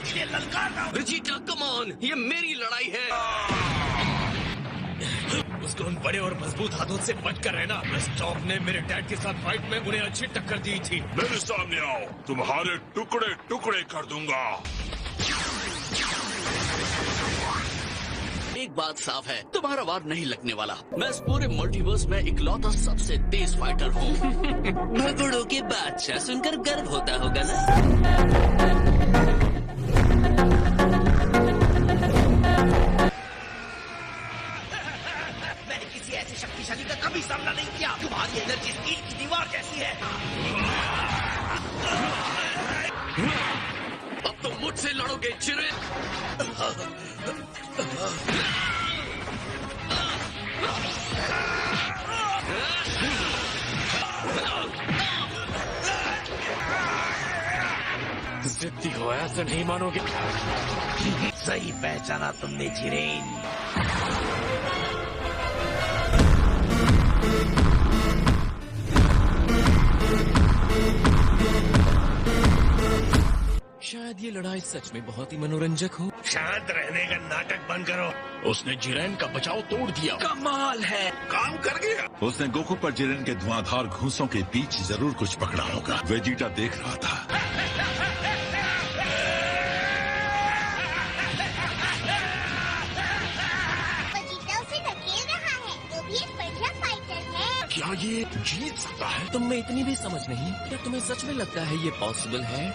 के लिए ललकार रहा हूँ। वेजिटा कम ऑन, ये मेरी लड़ाई है। उसको उन बड़े और मजबूत हाथों से बच कर रहना। स्टॉप ने मेरे डैड के साथ फाइट में उन्हें अच्छी टक्कर दी थी। मेरे सामने आओ, तुम्हारे टुकड़े टुकड़े कर दूंगा। एक बात साफ है, तुम्हारा वार नहीं लगने वाला। मैं इस पूरे मल्टीवर्स में इकलौता सबसे तेज फाइटर हूँ। भगोड़ों के बादशाह सुनकर गर्व होता होगा ना? मैंने किसी ऐसे शक्तिशाली का कभी सामना नहीं किया। तुम्हारी एनर्जी स्टील की दीवार जैसी है। अब तुम मुझसे लड़ोगे जिरेन। जिद्दी हो, ऐसा नहीं मानोगे। सही पहचाना तुमने जिरेन। शायद ये लड़ाई सच में बहुत ही मनोरंजक हो। शांत रहने का नाटक बंद करो। उसने जिरेन का बचाव तोड़ दिया। कमाल है, काम कर गया। उसने गोकू पर जिरेन के धुआंधार घूंसों के बीच जरूर कुछ पकड़ा होगा। वेजिटा देख रहा था। वेजिटा उसे धकेल रहा है। वो भी एक बढ़िया फाइटर है। क्या ये जीत सकता है? तुम में इतनी भी समझ नहीं। क्या तुम्हें सच में लगता है ये पॉसिबल है?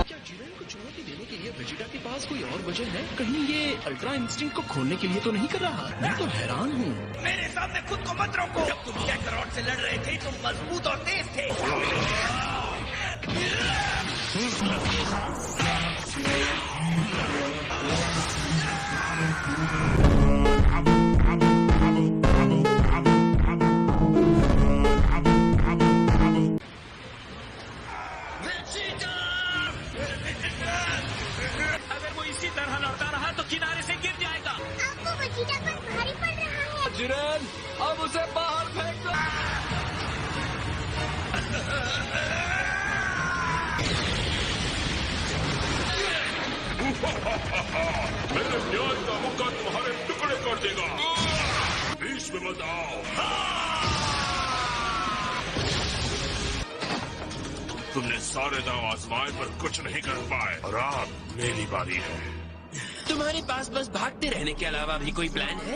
क्या जिरेन को चुनौती देने के लिए वेजिटा के पास कोई और वजह है? कहीं ये अल्ट्रा इंस्टिंक्ट को खोलने के लिए तो नहीं कर रहा? मैं तो हैरान हूँ। मेरे सामने खुद को मत रोको। जब तुम कैकरॉट से लड़ रहे थे तुम मजबूत और तेज थे। अगर वो इसी तरह लड़ता रहा तो किनारे से गिर जाएगा। अब वो वेजिटा पर भारी पड़ रहा है। जिरेन, अब उसे बाहर फेंक दो। मेरे प्यार का मुक्का तुम्हारे टुकड़े कर देगा। बीच में मत आओ। तुमने सारे दांव आजमाए पर कुछ नहीं कर पाए और अब मेरी बारी है। तुम्हारे पास बस भागते रहने के अलावा भी कोई प्लान है?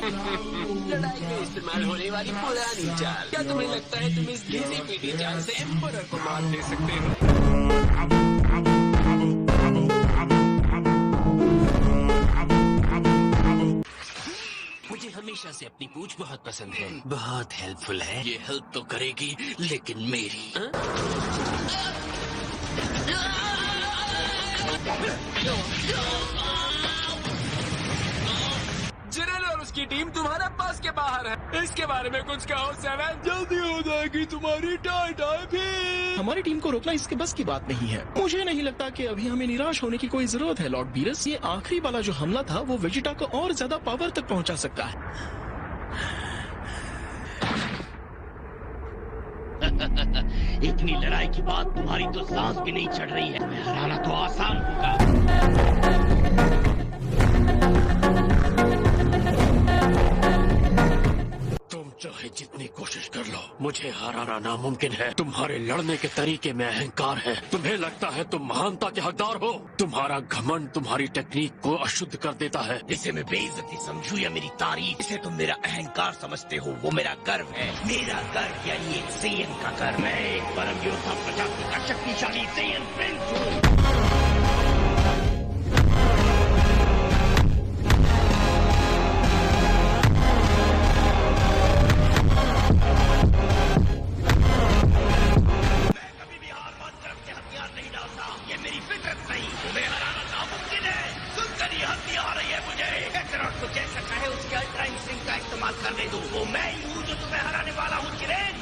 लड़ाई में इस्तेमाल होने वाली पुरानी चाल। क्या तुम्हें लगता है तुम इस घिसी पीटी चाल से एम्परर को मार दे सकते हो? मुझे हमेशा से अपनी पूछ बहुत पसंद है। बहुत हेल्पफुल है। ये हेल्प तो करेगी लेकिन मेरी। जिरेन और उसकी टीम तुम्हारे पास के बाहर है। इसके बारे में कुछ कहो सेवन। जल्दी हो जाएगी तुम्हारी टाई भी। हमारी टीम को रोकना इसके बस की बात नहीं है। मुझे नहीं लगता कि अभी हमें निराश होने की कोई जरूरत है लॉर्ड बीरस। ये आखिरी वाला जो हमला था वो वेजिटा को और ज्यादा पावर तक पहुंचा सकता है। इतनी लड़ाई के बाद तुम्हारी तो सांस भी नहीं चढ़ रही है। तुम्हें हराना तो आसान होगा। तुम चाहे जितनी कोशिश कर लो, मुझे हराना नामुमकिन है। तुम्हारे लड़ने के तरीके में अहंकार है। तुम्हें लगता है तुम महानता के हकदार हो। तुम्हारा घमंड तुम्हारी टेक्निक को अशुद्ध कर देता है। इसे मैं बेइज्जती समझूं या मेरी तारीफ, इसे तुम मेरा अहंकार समझते हो, वो मेरा गर्व है। मेरा गर्व यानी एक सेयन का गर्व। मैं एक परम योद्धा प्रजाति का शक्तिशाली सेयन प्रिंस हूँ। करने दो, वो मैं ही हूँ जो तुम्हें हराने वाला हूँ जिरेन।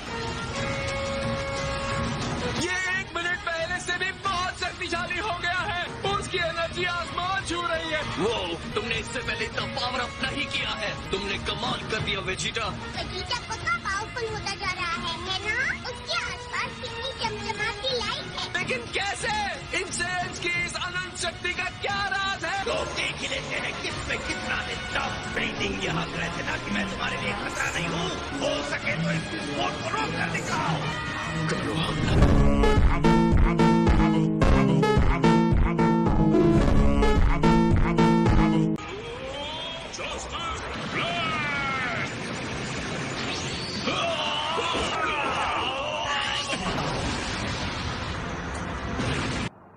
ये 1 मिनट पहले से भी बहुत शक्तिशाली हो गया है। उसकी एनर्जी आसमान छू रही है। वो तुमने इससे पहले इतना पावर अप नहीं किया है। तुमने कमाल कर दिया वेजिटा। वेजिटा पक्का पावरफुल होता जा रहा है ना? उसके आसपास कितनी चमचमाती लाइट है। लेकिन कैसे? इन सेल्स की इस अनंत शक्ति का क्या राज है? तो देख ही लेते हैं किसमें कितना टॉप पेंटिंग यहाँ रहते ना कि मैं तुम्हारे लिए खतरा नहीं हूँ। हो सके तो इस विस्फोट को रोक कर दिखाओ। करो हमला।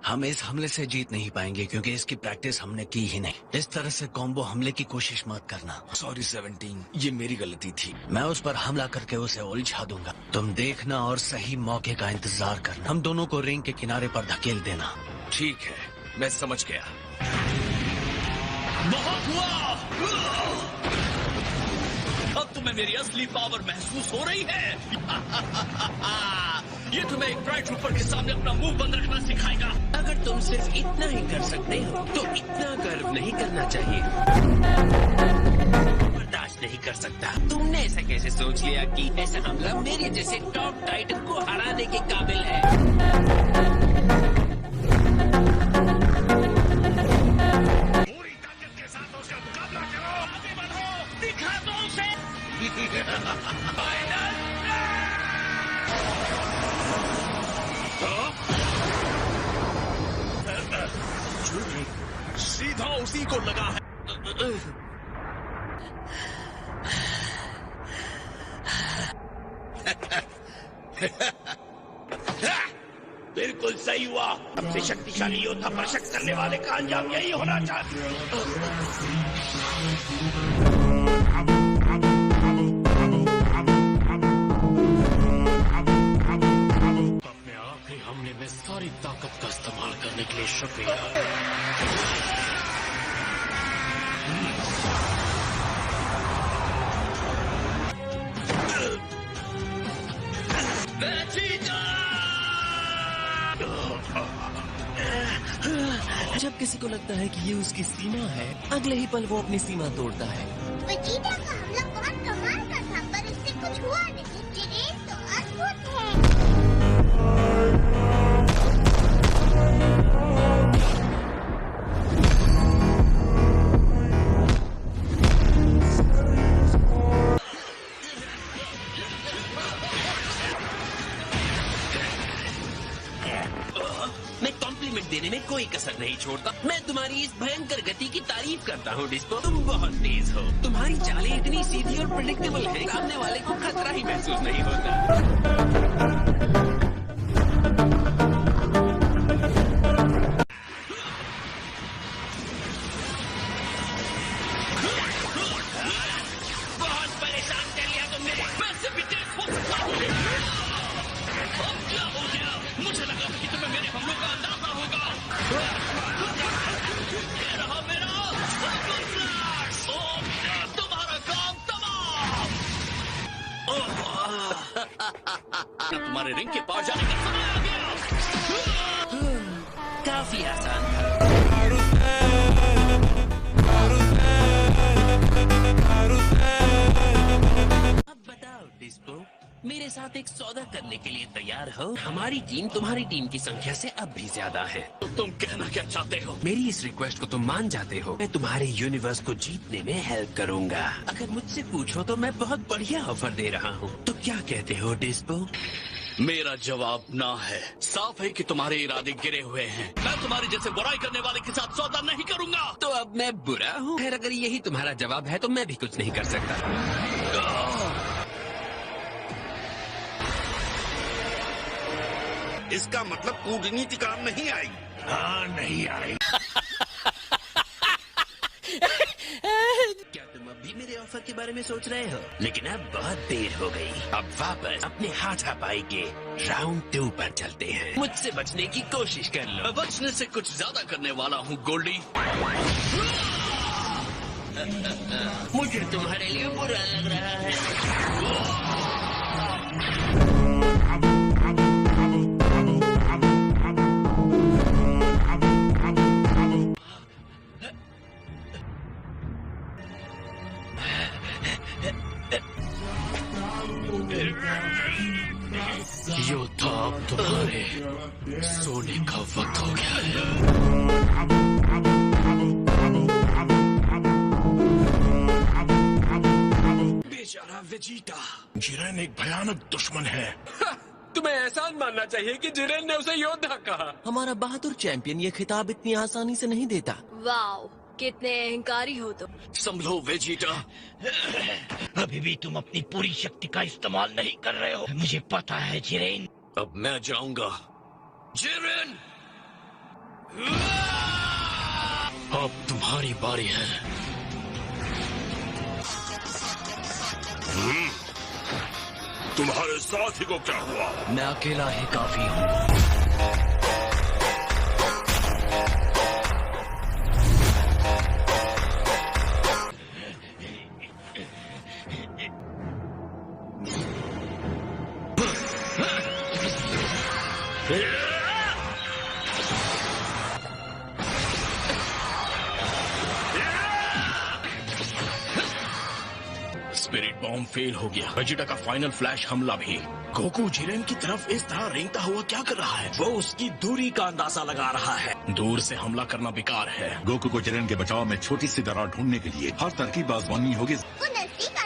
हम इस हमले से जीत नहीं पाएंगे क्योंकि इसकी प्रैक्टिस हमने की ही नहीं। इस तरह से कॉम्बो हमले की कोशिश मत करना। सॉरी 17, ये मेरी गलती थी। मैं उस पर हमला करके उसे उलझा दूंगा। तुम देखना और सही मौके का इंतजार करना। हम दोनों को रिंग के किनारे पर धकेल देना। ठीक है, मैं समझ गया। बहुत हुआ। अब तुम्हें मेरी असली पावर महसूस हो रही है। ये तुम्हें एक ब्राइट ट्रूपर के सामने अपना मुंह बंद रखना सिखाएगा। अगर तुम सिर्फ इतना ही कर सकते हो तो इतना गर्व नहीं करना चाहिए। बर्दाश्त नहीं कर सकता। तुमने ऐसा कैसे सोच लिया कि ऐसा हमला मेरे जैसे टॉप टाइटन को हराने के काबिल है? पूरी ताकत के साथ उसका मुकाबला करो। आगे बढ़ो, दिखा दो उसे। सीधा उसी को लगा है। बिल्कुल सही हुआ। सबसे शक्तिशाली योद्धा पर शक करने वाले का अंजाम यही होना चाहिए। अपने आखिरी हमले में सारी ताकत का इस्तेमाल करने के लिए शुक्रिया। जब किसी को लगता है कि ये उसकी सीमा है, अगले ही पल वो अपनी सीमा तोड़ता है। वेजिटा का हमला बहुत कमाल का था, पर उससे कुछ हुआ नहीं। जिरेन तो अद्भुत है। मैं कॉम्प्लीमेंट देने में कोई कसर नहीं छोड़ता। मैं तुम्हारी इस भयंकर गति की तारीफ करता हूँ डिस्को। तुम बहुत तेज हो। तुम्हारी चालें इतनी सीधी और प्रेडिक्टेबल है, सामने वाले को खतरा ही महसूस नहीं होता। बहुत परेशान कर लिया तुमने। मैं इससे भी तेज हो सकता हूँ। अब क्या हो गया? मुझे लगा कि तुम्हें मेरे हमलों का अंदाजा होगा। ये रहा मेरा सुपर फ्लैश। तुम्हारा काम तमाम। तुम्हारे रिंग के पास जाने का समय आ गया। काफी आसान था। अब बताओ डिस्को, मेरे साथ एक सौदा करने के लिए तैयार हो? हमारी टीम तुम्हारी टीम की संख्या से अब भी ज्यादा है। तो तुम कहना क्या चाहते हो? मेरी इस रिक्वेस्ट को तुम मान जाते हो? मैं तुम्हारे यूनिवर्स को जीतने में हेल्प करूंगा। अगर मुझसे पूछो तो मैं बहुत बढ़िया ऑफर दे रहा हूँ। तो क्या कहते हो डिस्को? मेरा जवाब ना है। साफ है कि तुम्हारे इरादे गिरे हुए हैं। मैं तुम्हारे जैसे बुराई करने वाले के साथ सौदा नहीं करूंगा। तो अब मैं बुरा हूँ? खैर, अगर यही तुम्हारा जवाब है तो मैं भी कुछ नहीं कर सकता। इसका मतलब कूटनीति काम नहीं आई। हाँ, नहीं आई। क्या तुम अब भी मेरे ऑफर के बारे में सोच रहे हो? लेकिन अब बहुत देर हो गई। अब वापस अपने हाथापाई के राउंड 2 पर चलते हैं। मुझसे बचने की कोशिश कर लो। मैं बचने से कुछ ज्यादा करने वाला हूँ गोल्डी। मुझे तुम्हारे लिए बुरा लग रहा है। सोने का वक्त हो गया है। बेचारा वेजिटा। जिरेन एक भयानक दुश्मन है। तुम्हें एहसान मानना चाहिए कि जिरेन ने उसे योद्धा कहा। हमारा बहादुर चैंपियन ये खिताब इतनी आसानी से नहीं देता। वाओ, कितने अहंकारी हो तुम। संभलो वेजिटा। अभी भी तुम अपनी पूरी शक्ति का इस्तेमाल नहीं कर रहे हो। मुझे पता है जिरेन। अब मैं जाऊंगा। जिरेन, अब तुम्हारी बारी है। तुम्हारे साथी को क्या हुआ? मैं अकेला ही काफी हूँ। स्पिरिट बॉम्ब फेल हो गया। वेजिटा का फाइनल फ्लैश हमला भी। गोकू जिरेन की तरफ इस तरह रेंगता हुआ क्या कर रहा है? वो उसकी दूरी का अंदाजा लगा रहा है। दूर से हमला करना बेकार है। गोकू को जिरेन के बचाव में छोटी सी दरार ढूंढने के लिए हर तरकीब आजमानी होगी। वो नजदीक